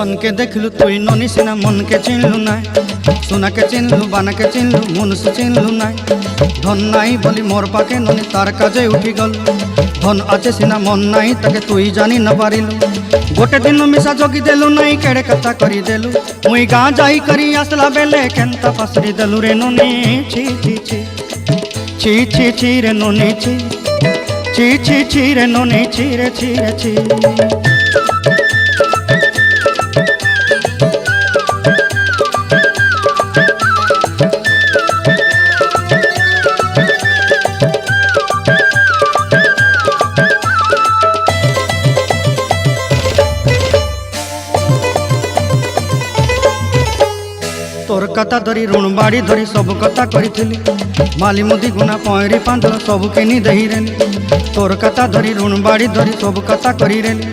धन के देखलु तुई ननी सिना मन के चिन्हलु ना सोना के चिन्हलु बाना के चिन्हलु मनुष्य चिन्हलु ना धन नाई बोली मोर पाके ननी तार काजे उठी गल धन आचे सिना मन नाई ताके तुई जानी न पारिलु गोटे दिन मिसा जोगी देलु नाई केड़े कथा करी देलु मुई गाँ जाई करी आसला बेले केंता पासरी देलु रे ननी छी छी छी छी छी छी रे ननी छी छी छी छी रे ननी छी रे छी रे छी। तोर कथा धरी ऋण बाड़ी धरी सब कथा करी माली मुदी गुना पहरी पांद सब किनी दही रेली तोर कथा धरी ऋण बाड़ी धरी सब कथा करी रेली।